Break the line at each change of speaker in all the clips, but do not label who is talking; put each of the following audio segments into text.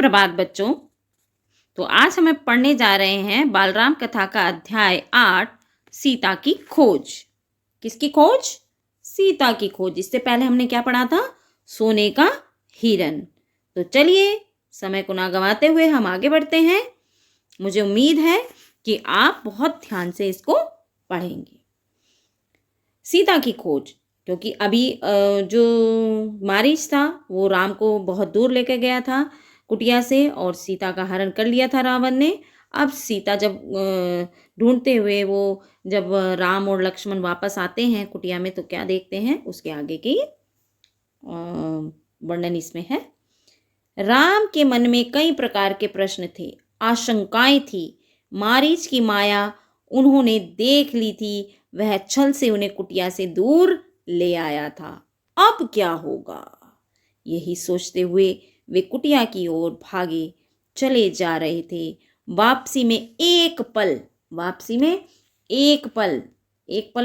सुप्रभात बच्चों। तो आज हम पढ़ने जा रहे हैं बालराम कथा का अध्याय 8 सीता की खोज। किसकी खोज? सीता की खोज। इससे पहले हमने क्या पढ़ा था? सोने का हिरन। तो चलिए समय को ना गंवाते हुए हम आगे बढ़ते हैं। मुझे उम्मीद है कि आप बहुत ध्यान से इसको पढ़ेंगे। सीता की खोज, क्योंकि अभी जो मारीच था वो राम को बहुत दूर लेकर गया था कुटिया से, और सीता का हरण कर लिया था रावण ने। अब सीता जब ढूंढते हुए वो जब राम और लक्ष्मण वापस आते हैं कुटिया में, तो क्या देखते हैं उसके आगे की वर्णन इसमें है। राम के मन में कई प्रकार के प्रश्न थे, आशंकाएं थी। मारीच की माया उन्होंने देख ली थी, वह छल से उन्हें कुटिया से दूर ले आया था। अब क्या होगा, यही सोचते हुए वे कुटिया की ओर भागे चले जा रहे थे। वापसी में एक पल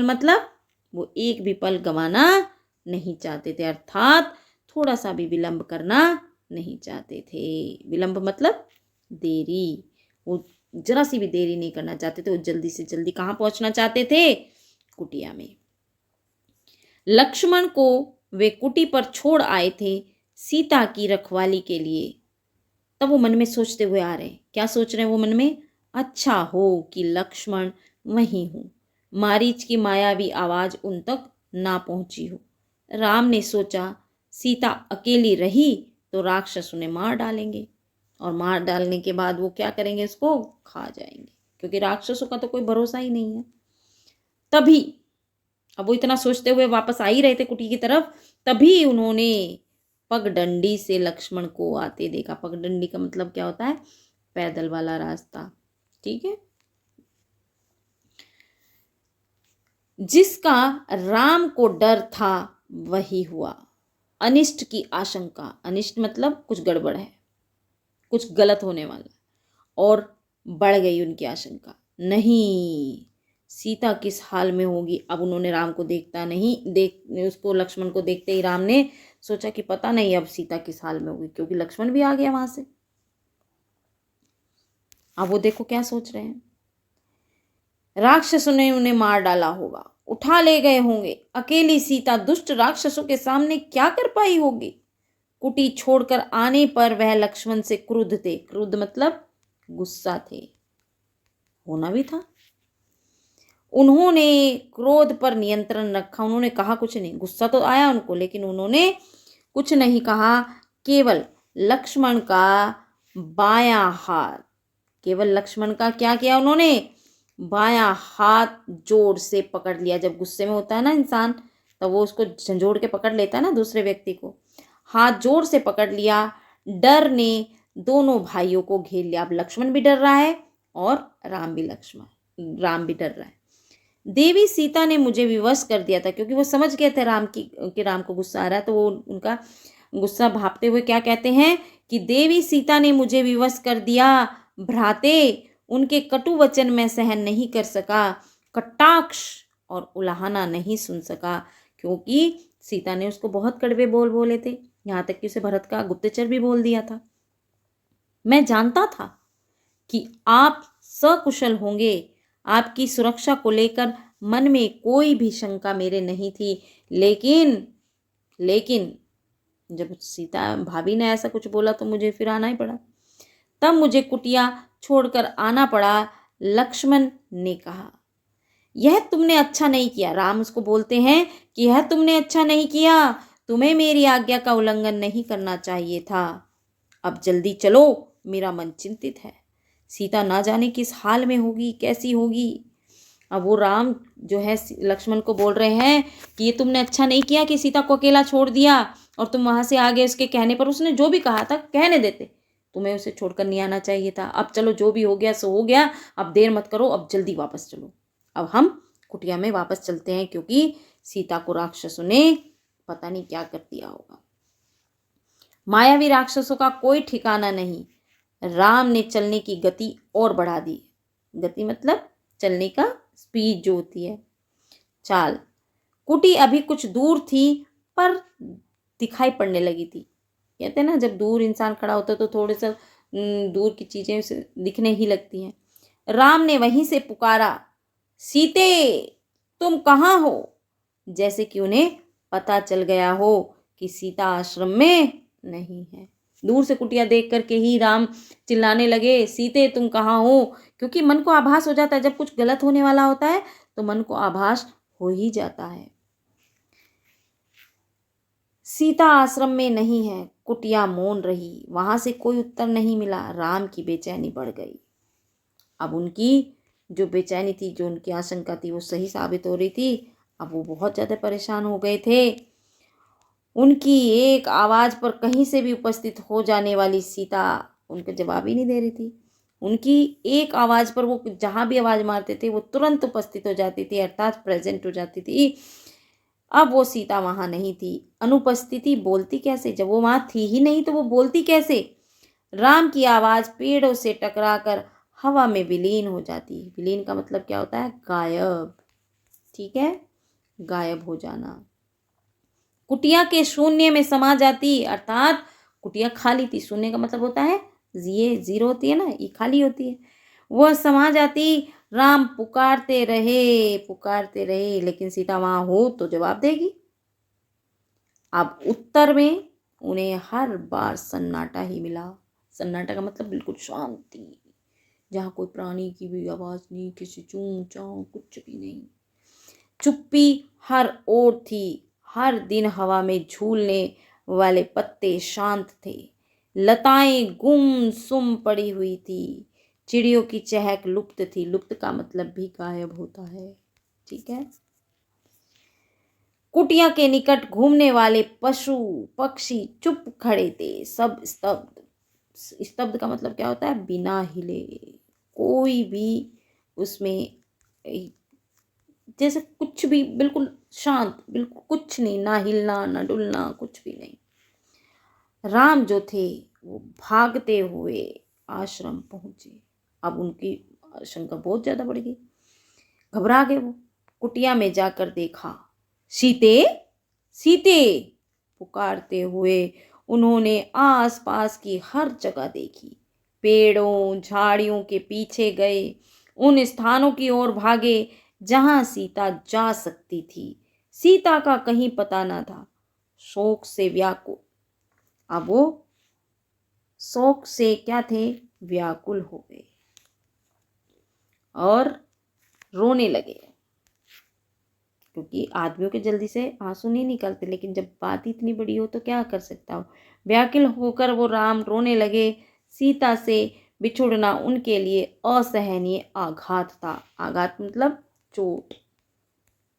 मतलब वो एक भी पल गंवाना नहीं चाहते थे, अर्थात थोड़ा सा भी विलंब करना नहीं चाहते थे। विलंब मतलब देरी, वो जरा सी भी देरी नहीं करना चाहते थे। वो जल्दी से जल्दी कहाँ पहुंचना चाहते थे? कुटिया में। लक्ष्मण को वे कुटी पर छोड़ आए थे सीता की रखवाली के लिए। तब वो मन में सोचते हुए आ रहे हैं, क्या सोच रहे हैं वो मन में? अच्छा हो कि लक्ष्मण वहीं हो, मारीच की मायावी आवाज उन तक ना पहुंची हो। राम ने सोचा सीता अकेली रही तो राक्षस उन्हें मार डालेंगे, और मार डालने के बाद वो क्या करेंगे? उसको खा जाएंगे, क्योंकि राक्षसों का तो कोई भरोसा ही नहीं है। तभी, अब वो इतना सोचते हुए वापस आ ही रहे थे कुटी की तरफ, तभी उन्होंने पगडंडी से लक्ष्मण को आते देखा। पगडंडी का मतलब क्या होता है? पैदल वाला रास्ता, ठीक है। जिसका राम को डर था वही हुआ। अनिष्ट की आशंका, अनिष्ट मतलब कुछ गड़बड़ है, कुछ गलत होने वाला, और बढ़ गई उनकी आशंका। नहीं, सीता किस हाल में होगी? अब उन्होंने राम को उसको लक्ष्मण को देखते ही राम ने सोचा कि पता नहीं अब सीता किस हाल में होगी, क्योंकि लक्ष्मण भी आ गया वहां से। अब वो देखो क्या सोच रहे हैं। राक्षसों ने उन्हें मार डाला होगा, उठा ले गए होंगे। अकेली सीता दुष्ट राक्षसों के सामने क्या कर पाई होगी? कुटी छोड़कर आने पर वह लक्ष्मण से क्रुद्ध थे। क्रुद्ध मतलब गुस्सा थे, होना भी था। उन्होंने क्रोध पर नियंत्रण रखा, उन्होंने कहा कुछ नहीं। गुस्सा तो आया उनको, लेकिन उन्होंने कुछ नहीं कहा। केवल लक्ष्मण का बायां हाथ, केवल लक्ष्मण का क्या किया उन्होंने? बायां हाथ जोर से पकड़ लिया। जब गुस्से में होता है ना इंसान, तो वो उसको झंझोड़ के पकड़ लेता है ना दूसरे व्यक्ति को। हाथ जोर से पकड़ लिया। डर ने दोनों भाइयों को घेर लिया। अब लक्ष्मण भी डर रहा है और राम भी डर रहा है। देवी सीता ने मुझे विवश कर दिया था, क्योंकि वो समझ गए थे कि राम को गुस्सा आ रहा है, तो वो उनका गुस्सा भापते हुए क्या कहते हैं कि देवी सीता ने मुझे विवश कर दिया। भ्राते, उनके कटु वचन मैं सहन नहीं कर सका, कटाक्ष और उलाहना नहीं सुन सका, क्योंकि सीता ने उसको बहुत कड़वे बोल बोले थे, यहाँ तक कि उसे भरत का गुप्तचर भी बोल दिया था। मैं जानता था कि आप सकुशल होंगे, आपकी सुरक्षा को लेकर मन में कोई भी शंका मेरे नहीं थी। लेकिन जब सीता भाभी ने ऐसा कुछ बोला तो मुझे फिर आना ही पड़ा। तब मुझे कुटिया छोड़कर आना पड़ा। लक्ष्मण ने कहा, यह तुमने अच्छा नहीं किया। राम उसको बोलते हैं कि यह तुमने अच्छा नहीं किया, तुम्हें मेरी आज्ञा का उल्लंघन नहीं करना चाहिए था। अब जल्दी चलो, मेरा मन चिंतित है। सीता ना जाने किस हाल में होगी, कैसी होगी। अब वो राम जो है लक्ष्मण को बोल रहे हैं कि ये तुमने अच्छा नहीं किया कि सीता को अकेला छोड़ दिया, और तुम वहां से आगे उसके कहने पर। उसने जो भी कहा था कहने देते, तुम्हें उसे छोड़कर नहीं आना चाहिए था। अब चलो, जो भी हो गया सो हो गया, अब देर मत करो, अब जल्दी वापस चलो। अब हम कुटिया में वापस चलते हैं, क्योंकि सीता को राक्षसों ने पता नहीं क्या कर दिया होगा। मायावी राक्षसों का कोई ठिकाना नहीं। राम ने चलने की गति और बढ़ा दी। गति मतलब चलने का स्पीड जो होती है, चाल। कुटी अभी कुछ दूर थी पर दिखाई पड़ने लगी थी। कहते हैं ना, जब दूर इंसान खड़ा होता है तो थोड़े सा दूर की चीज़ें उसे दिखने ही लगती हैं। राम ने वहीं से पुकारा, सीते तुम कहाँ हो? जैसे कि उन्हें पता चल गया हो कि सीता आश्रम में नहीं है। दूर से कुटिया देख करके ही राम चिल्लाने लगे, सीते तुम कहाँ हो? क्योंकि मन को आभास हो जाता है, जब कुछ गलत होने वाला होता है तो मन को आभास हो ही जाता है। सीता आश्रम में नहीं है। कुटिया मौन रही, वहां से कोई उत्तर नहीं मिला। राम की बेचैनी बढ़ गई। अब उनकी जो बेचैनी थी, जो उनकी आशंका थी, वो सही साबित हो रही थी। अब वो बहुत ज़्यादा परेशान हो गए थे। उनकी एक आवाज़ पर कहीं से भी उपस्थित हो जाने वाली सीता उनके जवाब ही नहीं दे रही थी। उनकी एक आवाज़ पर वो जहाँ भी आवाज़ मारते थे वो तुरंत उपस्थित हो जाती थी, अर्थात प्रेजेंट हो जाती थी। अब वो सीता वहाँ नहीं थी। अनुपस्थिति बोलती कैसे? जब वो वहाँ थी ही नहीं तो वो बोलती कैसे? राम की आवाज़ पेड़ों से टकराकर हवा में विलीन हो जाती। विलीन का मतलब क्या होता है? गायब। ठीक है, गायब हो जाना। कुटिया के शून्य में समा जाती, अर्थात कुटिया खाली थी। शून्य का मतलब होता है ये जीरो होती है ना, ये खाली होती है। वह समा जाती। राम पुकारते रहे, लेकिन सीता वहां हो तो जवाब देगी। अब उत्तर में उन्हें हर बार सन्नाटा ही मिला। सन्नाटा का मतलब बिल्कुल शांति, जहाँ कोई प्राणी की भी आवाज नहीं, किसी चूं चां कुछ भी नहीं। चुप्पी हर ओर थी। हर दिन हवा में झूलने वाले पत्ते शांत थे। लताएं गुमसुम पड़ी हुई थी। चिड़ियों की चहक लुप्त थी। लुप्त का मतलब भी गायब होता है। ठीक है। कुटिया के निकट घूमने वाले पशु पक्षी चुप खड़े थे। सब स्तब्ध। स्तब्ध का मतलब क्या होता है? बिना हिले। कोई भी उसमें जैसे कुछ भी, बिल्कुल शांत, बिल्कुल कुछ नहीं, ना हिलना ना डुलना, कुछ भी नहीं। राम जो थे वो भागते हुए आश्रम पहुंचे। अब उनकी आशंका बहुत ज्यादा बढ़ गई। घबरा गए वो। कुटिया में जाकर देखा। सीते सीते पुकारते हुए उन्होंने आसपास की हर जगह देखी। पेड़ों झाड़ियों के पीछे गए। उन स्थानों की ओर भागे जहां सीता जा सकती थी। सीता का कहीं पता न था। शोक से व्याकुल। अब वो शोक से क्या थे? व्याकुल हो गए और रोने लगे। क्योंकि आदमियों के जल्दी से आंसू नहीं निकलते, लेकिन जब बात इतनी बड़ी हो तो क्या कर सकता हो। व्याकुल होकर वो राम रोने लगे। सीता से बिछुड़ना उनके लिए असहनीय आघात था। आघात मतलब चोट।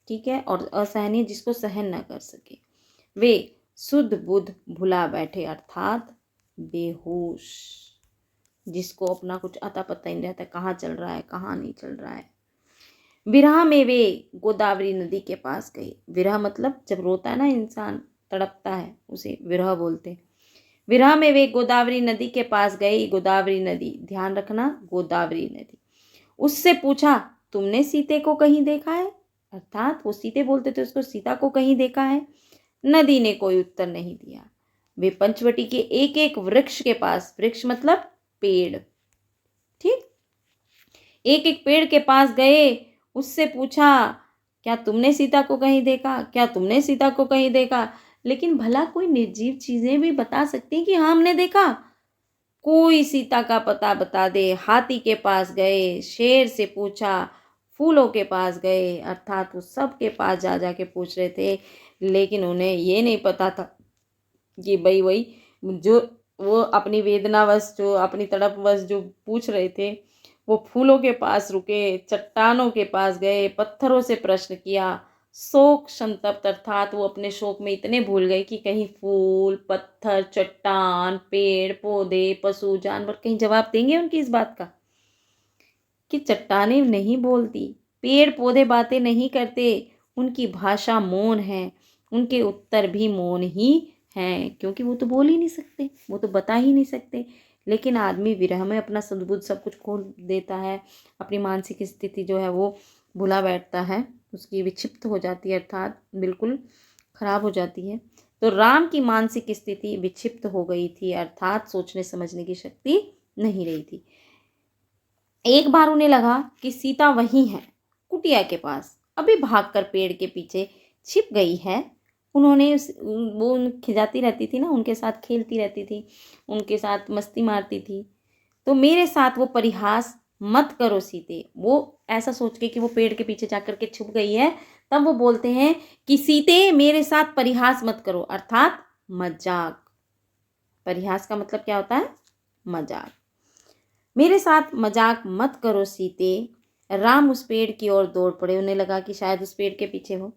ठीक है, और असहनीय जिसको सहन ना कर सके। वे शुद्ध बुद्ध भुला बैठे, अर्थात बेहोश, जिसको अपना कुछ अता पता ही नहीं रहता, कहाँ चल रहा है कहाँ नहीं चल रहा है। विरह में वे गोदावरी नदी के पास गए। विरह मतलब जब रोता है ना इंसान, तड़पता है, उसे विरह बोलते हैं। विरह में वे गोदावरी नदी के पास गए। गोदावरी नदी, ध्यान रखना, गोदावरी नदी। उससे पूछा, तुमने सीते को कहीं देखा है? अर्थात वो सीते बोलते थे उसको, सीता को कहीं देखा है? नदी ने कोई उत्तर नहीं दिया। वे पंचवटी के एक एक वृक्ष के पास, वृक्ष मतलब पेड़, ठीक, एक एक पेड़ के पास गए। उससे पूछा, क्या तुमने सीता को कहीं देखा? क्या तुमने सीता को कहीं देखा? लेकिन भला कोई निर्जीव चीजें भी बता सकती हैं कि हाँ हमने देखा। कोई सीता का पता बता दे। हाथी के पास गए, शेर से पूछा, फूलों के पास गए, अर्थात वो सब के पास जा जा के पूछ रहे थे। लेकिन उन्हें ये नहीं पता था कि भाई वही जो वो अपनी वेदनावश, जो अपनी तड़पवश जो पूछ रहे थे, वो फूलों के पास रुके, चट्टानों के पास गए, पत्थरों से प्रश्न किया। शोक संतप्त, अर्थात वो अपने शोक में इतने भूल गए कि कहीं फूल पत्थर चट्टान पेड़ पौधे पशु जानवर कहीं जवाब देंगे उनकी इस बात का कि चट्टानें नहीं बोलती, पेड़ पौधे बातें नहीं करते, उनकी भाषा मौन है, उनके उत्तर भी मौन ही हैं, क्योंकि वो तो बोल ही नहीं सकते, वो तो बता ही नहीं सकते। लेकिन आदमी विरह में अपना सद्बुद्ध सब कुछ खो देता है, अपनी मानसिक स्थिति जो है वो भुला बैठता है, उसकी विक्षिप्त हो जाती है, अर्थात बिल्कुल खराब हो जाती है। तो राम की मानसिक स्थिति विक्षिप्त हो गई थी, अर्थात सोचने समझने की शक्ति नहीं रही थी। एक बार उन्हें लगा कि सीता वहीं है, कुटिया के पास, अभी भागकर पेड़ के पीछे छिप गई है। उन्होंने वो खिजाती रहती थी ना, उनके साथ खेलती रहती थी, उनके साथ मस्ती मारती थी। तो मेरे साथ वो परिहास मत करो सीते। वो ऐसा सोच के कि वो पेड़ के पीछे जाकर के छुप गई है, तब वो बोलते हैं कि सीते मेरे साथ परिहास मत करो, अर्थात मजाक। परिहास का मतलब क्या होता है? मजाक। मेरे साथ मजाक मत करो सीते। राम उस पेड़ की ओर दौड़ पड़े। उन्हें लगा कि शायद उस पेड़ के पीछे हो।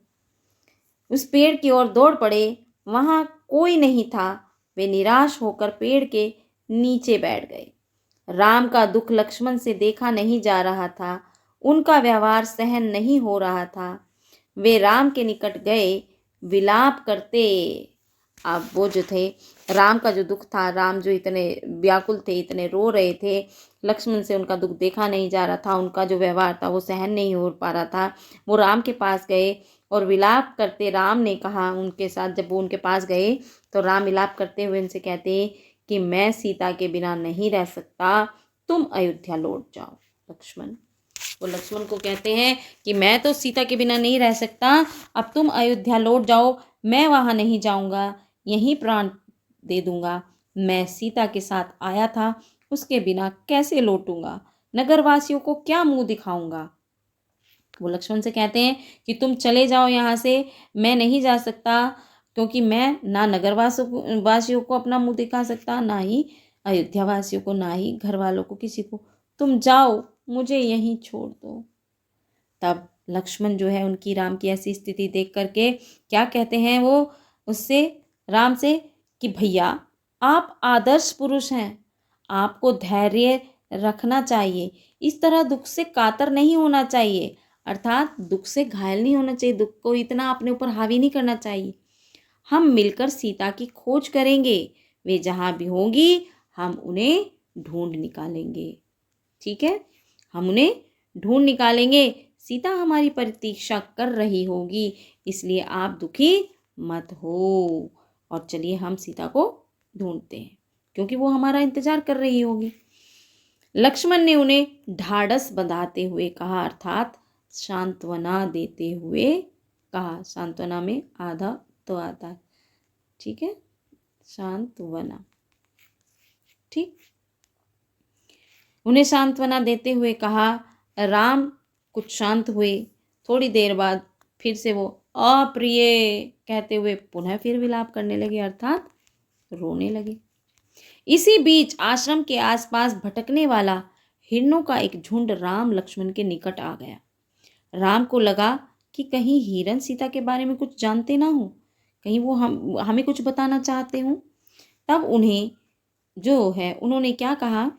उस पेड़ की ओर दौड़ पड़े। वहां कोई नहीं था। वे निराश होकर पेड़ के नीचे बैठ गए। राम का दुख लक्ष्मण से देखा नहीं जा रहा था। उनका व्यवहार सहन नहीं हो रहा था। वे राम के निकट गए, विलाप करते। अब वो जो थे, राम का जो दुख था, राम जो इतने व्याकुल थे, इतने रो रहे थे, लक्ष्मण से उनका दुख देखा नहीं जा रहा था, उनका जो व्यवहार था वो सहन नहीं हो पा रहा था। वो राम के पास गए और विलाप करते राम ने कहा उनके साथ, जब वो उनके पास गए तो राम विलाप करते हुए उनसे कहते कि मैं सीता के बिना नहीं रह सकता, तुम अयोध्या लौट जाओ। लक्ष्मण, वो लक्ष्मण को कहते हैं कि मैं तो सीता के बिना नहीं रह सकता, अब तुम अयोध्या लौट जाओ, मैं वहां नहीं जाऊंगा, यहीं प्राण दे दूंगा। मैं सीता के साथ आया था, उसके बिना कैसे लौटूंगा? नगरवासियों को क्या मुंह दिखाऊंगा? वो लक्ष्मण से कहते हैं कि तुम चले जाओ यहाँ से, मैं नहीं जा सकता, क्योंकि मैं ना वासियों को अपना मुंह दिखा सकता, ना ही अयोध्या वासियों को, ना ही घर वालों को, किसी को। तुम जाओ, मुझे यहीं छोड़ दो। तब लक्ष्मण जो है उनकी, राम की ऐसी स्थिति देख करके क्या कहते हैं वो उससे, राम से, कि भैया आप आदर्श पुरुष हैं, आपको धैर्य रखना चाहिए, इस तरह दुख से कातर नहीं होना चाहिए, अर्थात दुख से घायल नहीं होना चाहिए, दुख को इतना अपने ऊपर हावी नहीं करना चाहिए। हम मिलकर सीता की खोज करेंगे, वे जहाँ भी होंगी हम उन्हें ढूंढ निकालेंगे। ठीक है, हम उन्हें ढूंढ निकालेंगे। सीता हमारी प्रतीक्षा कर रही होगी, इसलिए आप दुखी मत हो, और चलिए हम सीता को ढूंढते हैं, क्योंकि वो हमारा इंतजार कर रही होगी। लक्ष्मण ने उन्हें ढाढ़स बंधाते हुए कहा, अर्थात सांत्वना देते हुए कहा। सांत्वना में आधा तो आता है, ठीक है, सांत्वना, ठीक। उन्हें सांत्वना देते हुए कहा। राम कुछ शांत हुए। थोड़ी देर बाद फिर से वो अप्रिय कहते हुए पुनः फिर विलाप करने लगे, अर्थात रोने लगे। इसी बीच आश्रम के आसपास भटकने वाला हिरणों का एक झुंड राम लक्ष्मण के निकट आ गया। राम को लगा कि कहीं हिरण सीता के बारे में कुछ जानते ना हो, कहीं वो हमें कुछ बताना चाहते हों। तब उन्हें जो है, उन्होंने क्या कहा,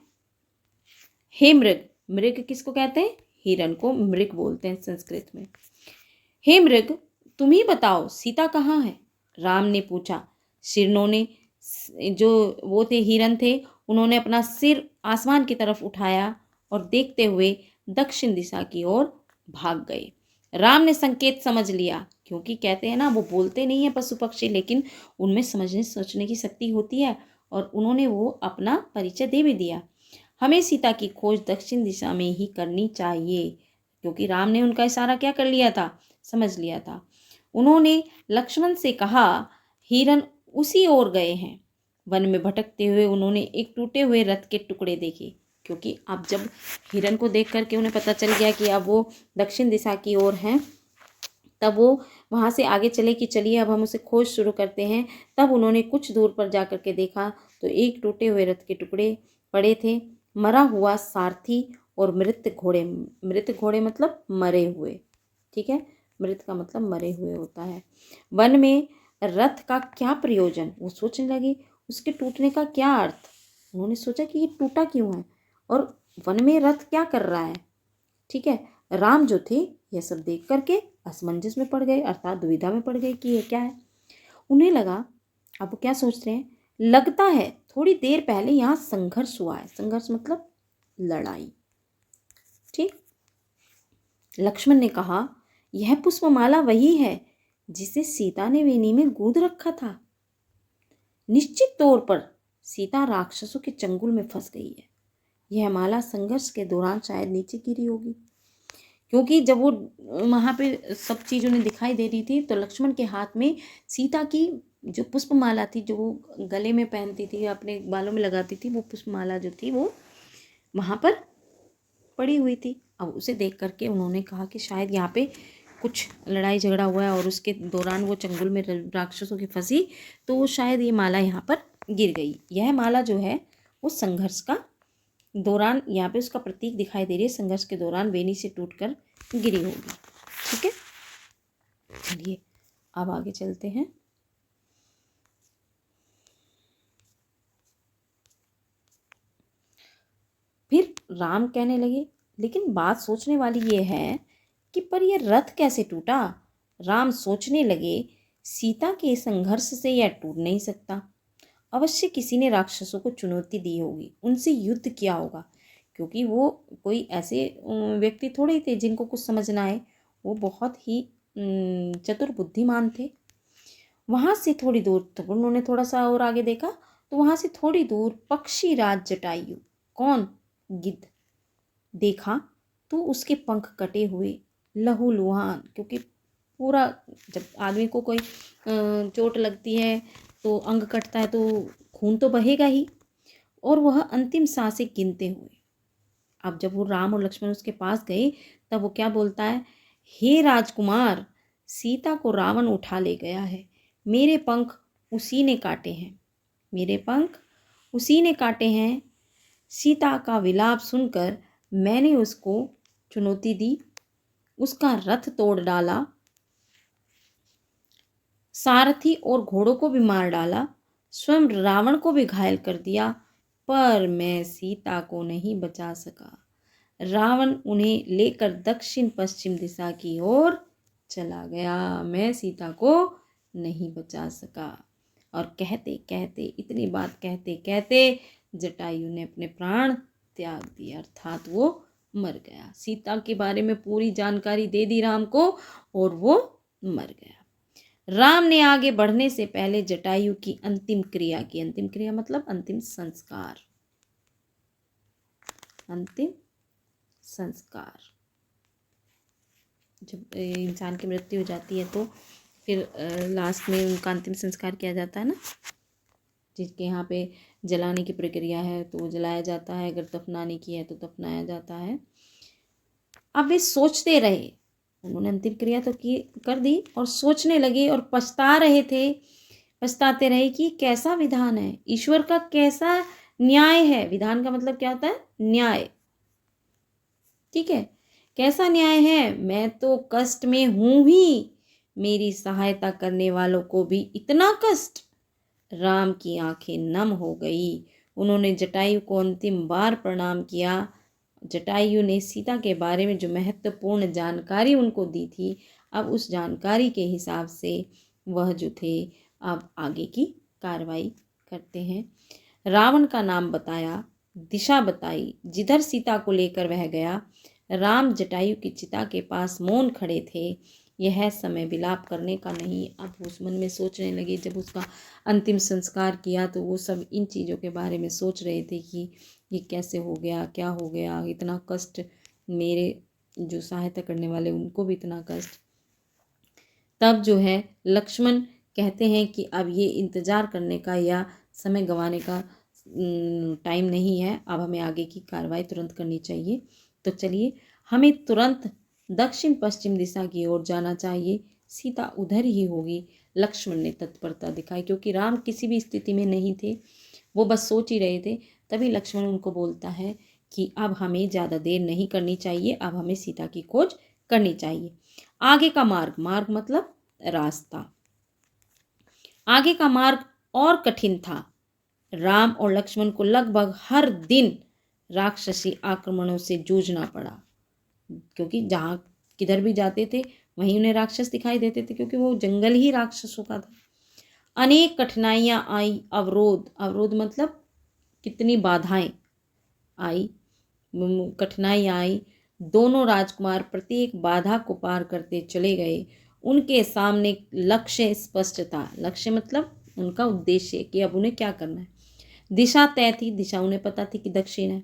हे मृग। मृग किसको कहते हैं? हिरण को मृग बोलते हैं संस्कृत में। हे मृग, तुम ही बताओ सीता कहाँ है? राम ने पूछा। हिरणों ने, जो वो थे हिरण थे, उन्होंने अपना सिर आसमान की तरफ उठाया और देखते हुए दक्षिण दिशा की ओर भाग गए। राम ने संकेत समझ लिया, क्योंकि कहते हैं ना, वो बोलते नहीं है पशु पक्षी, लेकिन उनमें समझने सोचने की शक्ति होती है, और उन्होंने वो अपना परिचय दे भी दिया। हमें सीता की खोज दक्षिण दिशा में ही करनी चाहिए, क्योंकि राम ने उनका इशारा क्या कर लिया था, समझ लिया था। उन्होंने लक्ष्मण से कहा, हिरण उसी ओर गए हैं। वन में भटकते हुए उन्होंने एक टूटे हुए रथ के टुकड़े देखे, क्योंकि अब जब हिरण को देख करके उन्हें पता चल गया कि अब वो दक्षिण दिशा की ओर हैं, तब वो वहाँ से आगे चले कि चलिए अब हम उसे खोज शुरू करते हैं। तब उन्होंने कुछ दूर पर जा कर के देखा तो एक टूटे हुए रथ के टुकड़े पड़े थे, मरा हुआ सारथी और मृत घोड़े। मृत घोड़े मतलब मरे हुए, ठीक है, मृत का मतलब मरे हुए होता है। वन में रथ का क्या प्रयोजन, वो सोचने लगे, उसके टूटने का क्या अर्थ। उन्होंने सोचा कि ये टूटा क्यों है, और वन में रथ क्या कर रहा है। ठीक है, राम जो थे यह सब देख करके असमंजस में पड़ गए, अर्थात दुविधा में पड़ गए कि ये क्या है। उन्हें लगा, अब वो क्या सोच रहे हैं, लगता है थोड़ी देर पहले यहाँ संघर्ष हुआ है। संघर्ष मतलब लड़ाई, ठीक। लक्ष्मण ने कहा, यह पुष्पमाला वही है जिसे सीता ने वेणी में गूंथ रखा था। निश्चित तौर पर सीता राक्षसों के चंगुल में फंस गई है। यह माला संघर्ष के दौरान शायद नीचे गिरी होगी, क्योंकि जब वो वहाँ पे सब चीज़ उन्हें दिखाई दे रही थी तो लक्ष्मण के हाथ में सीता की जो पुष्पमाला थी, जो वो गले में पहनती थी, अपने बालों में लगाती थी, वो पुष्पमाला जो थी वो वहाँ पर पड़ी हुई थी। अब उसे देख करके उन्होंने कहा कि शायद यहाँ पे कुछ लड़ाई झगड़ा हुआ है और उसके दौरान वो चंगुल में राक्षसों की फंसी, तो शायद ये माला यहाँ पर गिर गई। यह माला जो है वो संघर्ष का दौरान, यहाँ पे उसका प्रतीक दिखाई दे रही है, संघर्ष के दौरान वेणी से टूटकर गिरी होगी। ठीक है, चलिए अब आगे चलते हैं। फिर राम कहने लगे, लेकिन बात सोचने वाली ये है कि पर यह रथ कैसे टूटा। राम सोचने लगे, सीता के संघर्ष से यह टूट नहीं सकता। अवश्य किसी ने राक्षसों को चुनौती दी होगी, उनसे युद्ध किया होगा, क्योंकि वो कोई ऐसे व्यक्ति थोड़े ही थे जिनको कुछ समझना है। वो बहुत ही चतुर बुद्धिमान थे। वहाँ से थोड़ी दूर, तो उन्होंने थोड़ा सा और आगे देखा तो वहाँ से थोड़ी दूर पक्षीराज जटायु, कौन, गिद्ध, देखा तो उसके पंख कटे हुए, लहूलुहान, क्योंकि पूरा, जब आदमी को कोई चोट लगती है तो अंग कटता है तो खून तो बहेगा ही, और वह अंतिम सांसें गिनते हुए। अब जब वो राम और लक्ष्मण उसके पास गए तब वो क्या बोलता है, हे राजकुमार, सीता को रावण उठा ले गया है, मेरे पंख उसी ने काटे हैं, मेरे पंख उसी ने काटे हैं। सीता का विलाप सुनकर मैंने उसको चुनौती दी, उसका रथ तोड़ डाला, सारथी और घोड़ों को भी मार डाला, स्वयं रावण को भी घायल कर दिया, पर मैं सीता को नहीं बचा सका। रावण उन्हें लेकर दक्षिण पश्चिम दिशा की ओर चला गया, मैं सीता को नहीं बचा सका। और कहते कहते, इतनी बात कहते कहते जटायु ने अपने प्राण त्याग दिए, अर्थात वो मर गया। सीता के बारे में पूरी जानकारी दे दी राम को और वो मर गया। राम ने आगे बढ़ने से पहले जटायु की अंतिम क्रिया की। अंतिम क्रिया मतलब अंतिम संस्कार, अंतिम संस्कार। जब इंसान की मृत्यु हो जाती है तो फिर लास्ट में उनका अंतिम संस्कार किया जाता है ना, जिसके यहाँ पे जलाने की प्रक्रिया है तो वो जलाया जाता है, अगर दफनाने की है तो दफनाया जाता है। अब वे सोचते रहे, उन्होंने अंतिम क्रिया तो की कर दी और सोचने लगे और पछता रहे थे, पछताते रहे कि कैसा विधान है, ईश्वर का कैसा न्याय है। विधान का मतलब क्या होता है, न्याय। ठीक है, कैसा न्याय है, मैं तो कष्ट में हूं ही, मेरी सहायता करने वालों को भी इतना कष्ट। राम की आंखें नम हो गई, उन्होंने जटायु को अंतिम बार प्रणाम किया। जटायु ने सीता के बारे में जो महत्वपूर्ण जानकारी उनको दी थी, अब उस जानकारी के हिसाब से वह जो थे अब आगे की कार्रवाई करते हैं। रावण का नाम बताया, दिशा बताई, जिधर सीता को लेकर वह गया। राम जटायु की चिता के पास मौन खड़े थे, यह समय विलाप करने का नहीं। अब उस मन में सोचने लगे, जब उसका अंतिम संस्कार किया तो वो सब इन चीज़ों के बारे में सोच रहे थे कि ये कैसे हो गया, क्या हो गया, इतना कष्ट, मेरे जो सहायता करने वाले उनको भी इतना कष्ट। तब जो है लक्ष्मण कहते हैं कि अब ये इंतज़ार करने का या समय गंवाने का टाइम नहीं है, अब हमें आगे की कार्रवाई तुरंत करनी चाहिए। तो चलिए, हमें तुरंत दक्षिण पश्चिम दिशा की ओर जाना चाहिए, सीता उधर ही होगी। लक्ष्मण ने तत्परता दिखाई, क्योंकि राम किसी भी स्थिति में नहीं थे, वो बस सोच ही रहे थे। तभी लक्ष्मण उनको बोलता है कि अब हमें ज़्यादा देर नहीं करनी चाहिए, अब हमें सीता की खोज करनी चाहिए। आगे का मार्ग, मार्ग मतलब रास्ता, आगे का मार्ग और कठिन था। राम और लक्ष्मण को लगभग हर दिन राक्षसी आक्रमणों से जूझना पड़ा, क्योंकि जहाँ किधर भी जाते थे वहीं उन्हें राक्षस दिखाई देते थे, क्योंकि वो जंगल ही राक्षसों का था। अनेक कठिनाइयाँ आई, अवरोध, अवरोध मतलब कितनी बाधाएं आई, कठिनाई आई। दोनों राजकुमार प्रत्येक बाधा को पार करते चले गए। उनके सामने लक्ष्य स्पष्ट था, लक्ष्य मतलब उनका उद्देश्य कि अब उन्हें क्या करना है। दिशा तय थी, दिशा उन्हें पता थी कि दक्षिण है।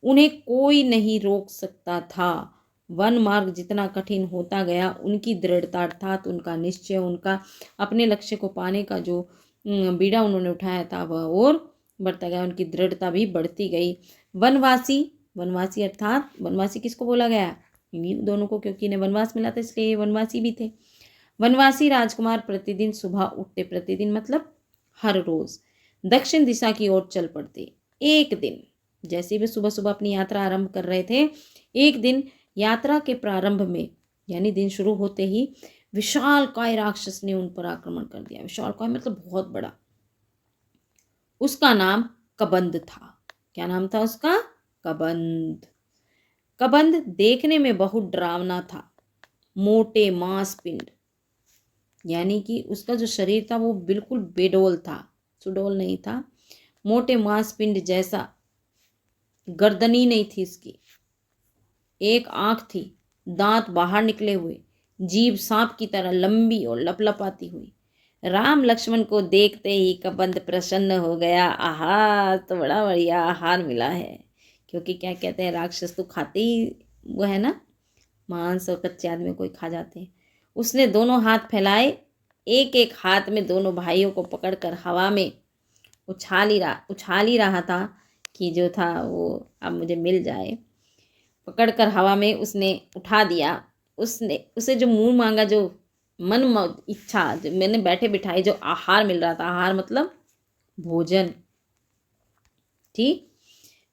उन्हें कोई नहीं रोक सकता था। वन मार्ग जितना कठिन होता गया, उनकी दृढ़ता अर्थात उनका निश्चय, उनका अपने लक्ष्य को पाने का जो बीड़ा उन्होंने उठाया था वह और बढ़ता गया, उनकी दृढ़ता भी बढ़ती गई। वनवासी, वनवासी अर्थात वनवासी किसको बोला गया? इन्हीं दोनों को, क्योंकि इन्हें वनवास मिला था इसलिए ये वनवासी भी थे। वनवासी राजकुमार प्रतिदिन सुबह उठते, प्रतिदिन मतलब हर रोज दक्षिण दिशा की ओर चल पड़ते। एक दिन जैसे वे सुबह सुबह अपनी यात्रा आरंभ कर रहे थे, एक दिन यात्रा के प्रारंभ में यानी दिन शुरू होते ही विशाल काय राक्षस ने उन पर आक्रमण कर दिया। विशाल काय मतलब बहुत बड़ा। उसका नाम कबंध था। क्या नाम था उसका? कबंध। कबंध देखने में बहुत डरावना था। मोटे मांसपिंड, यानी कि उसका जो शरीर था वो बिल्कुल बेडोल था, सुडोल नहीं था। मोटे मांसपिंड जैसा, गर्दनी नहीं थी इसकी, एक आंख थी, दांत बाहर निकले हुए, जीभ सांप की तरह लंबी और लपलपाती हुई। राम लक्ष्मण को देखते ही कबंध प्रसन्न हो गया। आहा, तो बड़ा बढ़िया आहार मिला है। क्योंकि क्या कहते हैं, राक्षस तो खाते ही वो है ना, मांस और कच्चे आदमी कोई खा जाते हैं। उसने दोनों हाथ फैलाए, एक एक हाथ में दोनों भाइयों को पकड़कर हवा में उछाल ही रहा था कि जो था वो अब मुझे मिल जाए। पकड़कर हवा में उसने उठा दिया। उसने उसे जो मुंह मांगा, जो मन इच्छा, जो मैंने बैठे बिठाए जो आहार मिल रहा था, आहार मतलब भोजन, ठीक,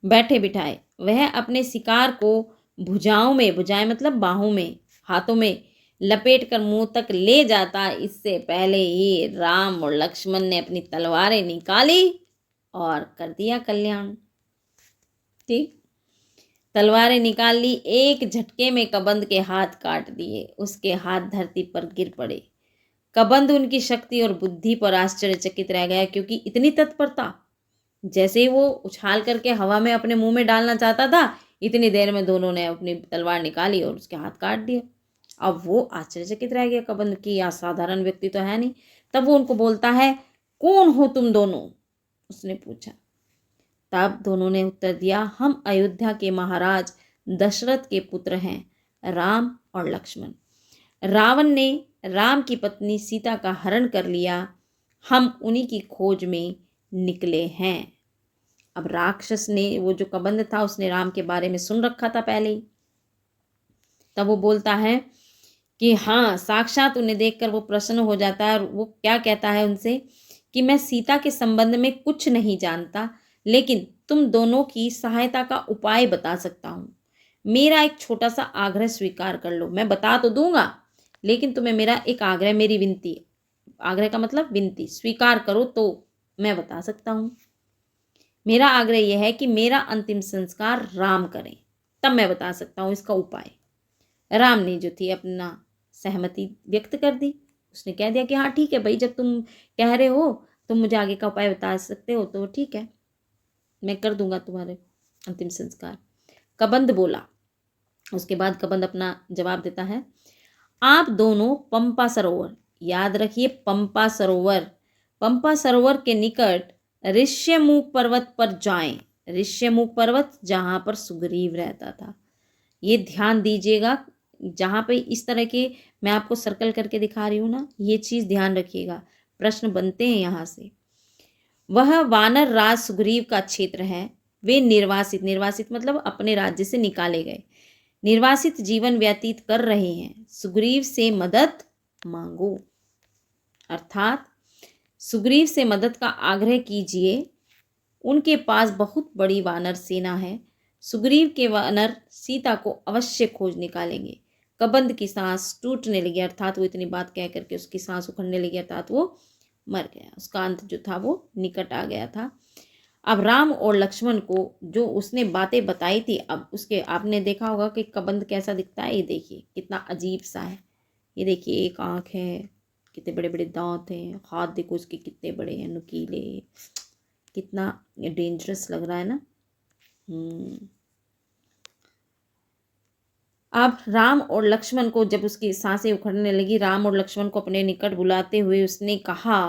बैठे बिठाए वह अपने शिकार को भुजाओं में, भुजाएं मतलब बाहों में, हाथों में लपेट कर मुंह तक ले जाता, इससे पहले ही राम और लक्ष्मण ने अपनी तलवारें निकाली और कर दिया कल्याण। ठीक, तलवारें निकाल ली, एक झटके में कबंध के हाथ काट दिए। उसके हाथ धरती पर गिर पड़े। कबंध उनकी शक्ति और बुद्धि पर आश्चर्यचकित रह गया, क्योंकि इतनी तत्परता। जैसे ही वो उछाल करके हवा में अपने मुंह में डालना चाहता था, इतनी देर में दोनों ने अपनी तलवार निकाली और उसके हाथ काट दिए। अब वो आश्चर्यचकित रह गया कबंध की, असाधारण व्यक्ति तो है नहीं। तब वो उनको बोलता है, कौन हो तुम दोनों? उसने पूछा। तब दोनों ने उत्तर दिया, हम अयोध्या के महाराज दशरथ के पुत्र हैं, राम और लक्ष्मण। रावण ने राम की पत्नी सीता का हरण कर लिया, हम उन्हीं की खोज में निकले हैं। अब राक्षस ने, वो जो कबंध था, उसने राम के बारे में सुन रखा था पहले ही। तब वो बोलता है कि हाँ, साक्षात उन्हें देखकर वो प्रसन्न हो जाता है। और वो क्या कहता है उनसे कि मैं सीता के संबंध में कुछ नहीं जानता, लेकिन तुम दोनों की सहायता का उपाय बता सकता हूँ। मेरा एक छोटा सा आग्रह स्वीकार कर लो। मैं बता तो दूंगा, लेकिन तुम्हें मेरा एक आग्रह, मेरी विनती, आग्रह का मतलब विनती, स्वीकार करो तो मैं बता सकता हूँ। मेरा आग्रह यह है कि मेरा अंतिम संस्कार राम करें, तब मैं बता सकता हूँ इसका उपाय। राम ने जो थी अपना सहमति व्यक्त कर दी। उसने कह दिया कि हाँ ठीक है भाई, जब तुम कह रहे हो, तुम मुझे आगे का उपाय बता सकते हो तो ठीक है, मैं कर दूंगा तुम्हारे अंतिम संस्कार। कबंध बोला। उसके बाद कबंध अपना जवाब देता है, आप दोनों पंपा सरोवर, याद रखिए पंपा सरोवर, पंपा सरोवर के निकट ऋष्यमुख पर्वत पर जाएं। ऋष्यमुख पर्वत जहां पर सुग्रीव रहता था, ये ध्यान दीजिएगा। जहां पे इस तरह के मैं आपको सर्कल करके दिखा रही हूँ ना, ये चीज ध्यान रखिएगा, प्रश्न बनते हैं यहाँ से। वह वानर राज सुग्रीव का क्षेत्र है। वे निर्वासित, निर्वासित मतलब अपने राज्य से निकाले गए, निर्वासित जीवन व्यतीत कर रहे हैं। सुग्रीव से मदद मांगो, अर्थात सुग्रीव से मदद का आग्रह कीजिए। उनके पास बहुत बड़ी वानर सेना है। सुग्रीव के वानर सीता को अवश्य खोज निकालेंगे। कबंध की सांस टूटने लगी, अर्थात वो इतनी बात कह करके उसकी सांस उखड़ने लगी, अर्थात वो मर गया। उसका अंत जो था वो निकट आ गया था। अब राम और लक्ष्मण को जो उसने बातें बताई थी, अब उसके आपने देखा होगा कि कबंध कैसा दिखता है। ये देखिए कितना अजीब सा है। ये देखिए एक आंख है, कितने बड़े बड़े दांत हैं, हाथ देखो उसके कितने बड़े हैं, नुकीले, कितना डेंजरस लग रहा है ना। अब राम और लक्ष्मण को जब उसकी सांसें उखड़ने लगी, राम और लक्ष्मण को अपने निकट बुलाते हुए उसने कहा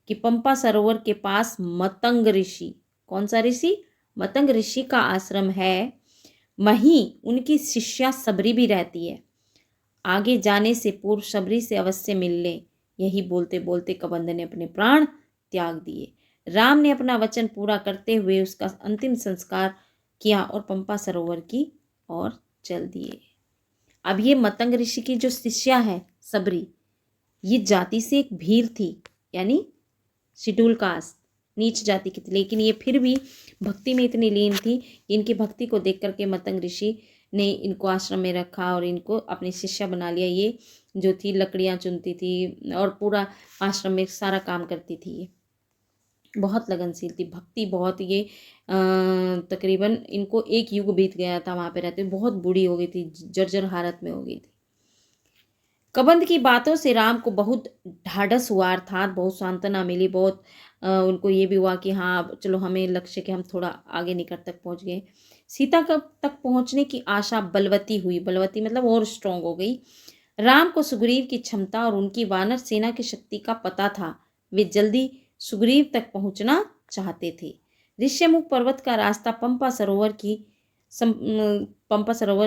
कि पंपा सरोवर के पास मतंग ऋषि, कौन सा ऋषि? मतंग ऋषि का आश्रम है। वहीं उनकी शिष्या सबरी भी रहती है। आगे जाने से पूर्व सबरी से अवश्य मिल ले। यही बोलते बोलते कबंध ने अपने प्राण त्याग दिए। राम ने अपना वचन पूरा करते हुए उसका अंतिम संस्कार किया और पंपा सरोवर की ओर चल दिए। अब ये मतंग ऋषि की जो शिष्या है सबरी, ये जाति से एक भील थी, यानी शिड्यूल कास्ट, नीच जाति की थी, लेकिन ये फिर भी भक्ति में इतनी लीन थी कि इनकी भक्ति को देख करके मतंग ऋषि ने इनको आश्रम में रखा और इनको अपनी शिष्या बना लिया। ये जो थी लकड़ियाँ चुनती थी और पूरा आश्रम में सारा काम करती थी। ये बहुत लगनशील थी, भक्ति बहुत, ये तकरीबन इनको एक युग बीत गया था वहाँ पे रहते, बहुत बूढ़ी हो गई थी, जर्जर हालत में हो गई थी। कबंध की बातों से राम को बहुत ढाढ़स हुआ, अर्थात बहुत सांत्वना मिली, बहुत उनको ये भी हुआ कि हाँ चलो हमें लक्ष्य के हम थोड़ा आगे निकट तक पहुँच गए। सीता तक पहुँचने की आशा बलवती हुई, बलवती मतलब और स्ट्रांग हो गई। राम को सुग्रीव की क्षमता और उनकी वानर सेना की शक्ति का पता था। वे जल्दी सुग्रीव तक पहुंचना चाहते थे। ऋष्यमुख पर्वत का रास्ता पंपा सरोवर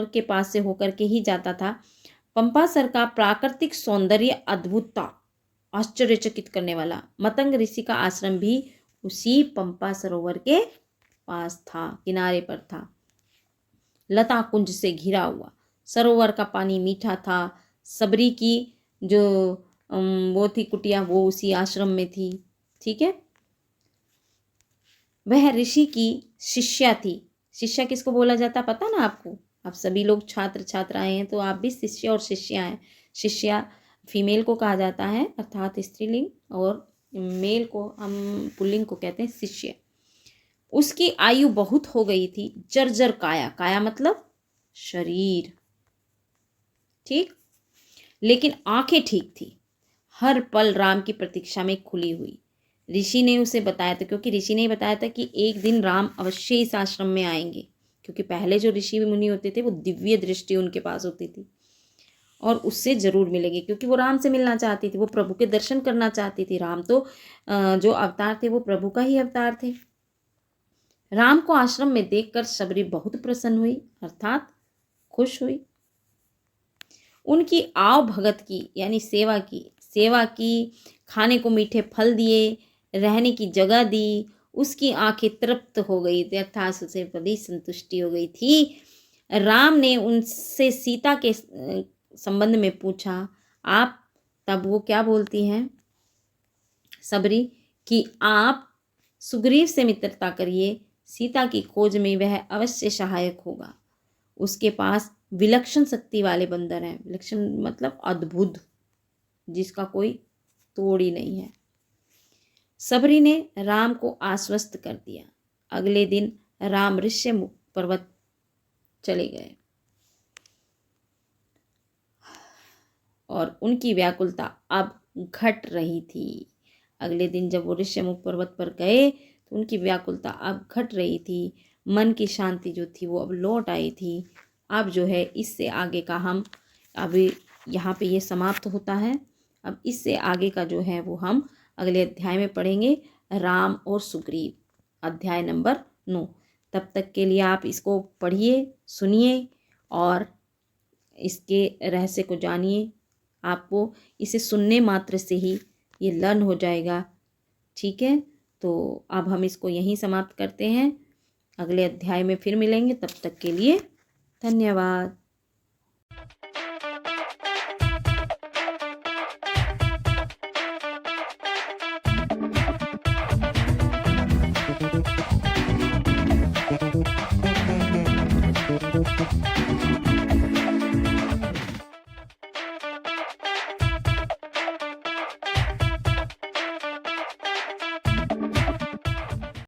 के पास से होकर के ही जाता था। पंपासर का प्राकृतिक सौंदर्य अद्भुत था, आश्चर्यचकित करने वाला। मतंग ऋषि का आश्रम भी उसी पंपा सरोवर के पास था, किनारे पर था, लता कुंज से घिरा हुआ। सरोवर का पानी मीठा था। सबरी की जो वो थी कुटिया, वो उसी आश्रम में थी। ठीक है, वह ऋषि की शिष्या थी। शिष्या किसको बोला जाता पता ना आपको? आप सभी लोग छात्र छात्राएं हैं तो आप भी शिष्य और शिष्या हैं। शिष्या फीमेल को कहा जाता है अर्थात स्त्रीलिंग, और मेल को हम पुल्लिंग को कहते हैं शिष्य। उसकी आयु बहुत हो गई थी। जर्जर काया, काया मतलब शरीर, ठीक, लेकिन आंखें ठीक थी। हर पल राम की प्रतीक्षा में खुली हुई। ऋषि ने उसे बताया था, क्योंकि ऋषि ने बताया था कि एक दिन राम अवश्य इस आश्रम में आएंगे, क्योंकि पहले जो ऋषि मुनि होते थे वो दिव्य दृष्टि उनके पास होती थी और उससे जरूर मिलेंगे, क्योंकि वो राम से मिलना चाहती थी, वो प्रभु के दर्शन करना चाहती थी। राम तो जो अवतार थे वो प्रभु का ही अवतार थे। राम को आश्रम में देखकर सबरी बहुत प्रसन्न हुई, अर्थात खुश हुई। उनकी आव भगत की, यानी सेवा की, खाने को मीठे फल दिए, रहने की जगह दी। उसकी आंखें तृप्त हो गई थी, अर्थात उसे बड़ी संतुष्टि हो गई थी। राम ने उनसे सीता के संबंध में पूछा। आप, तब वो क्या बोलती हैं सबरी, कि आप सुग्रीव से मित्रता करिए, सीता की खोज में वह अवश्य सहायक होगा। उसके पास विलक्षण शक्ति वाले बंदर हैं। विलक्षण मतलब अद्भुत, जिसका कोई तोड़ ही नहीं है। सबरी ने राम को आश्वस्त कर दिया। अगले दिन राम ऋष्यमुख पर्वत चले गए और उनकी व्याकुलता अब घट रही थी। अगले दिन जब वो ऋष्यमुख पर्वत पर गए तो उनकी व्याकुलता अब घट रही थी। मन की शांति जो थी वो अब लौट आई थी। अब जो है इससे आगे का हम अभी यहाँ पे ये समाप्त होता है। अब इससे आगे का जो है वो हम अगले अध्याय में पढ़ेंगे, राम और सुग्रीव, अध्याय नंबर 9। तब तक के लिए आप इसको पढ़िए, सुनिए और इसके रहस्य को जानिए। आपको इसे सुनने मात्र से ही ये लर्न हो जाएगा। ठीक है, तो अब हम इसको यहीं समाप्त करते हैं। अगले अध्याय में फिर मिलेंगे, तब तक के लिए धन्यवाद।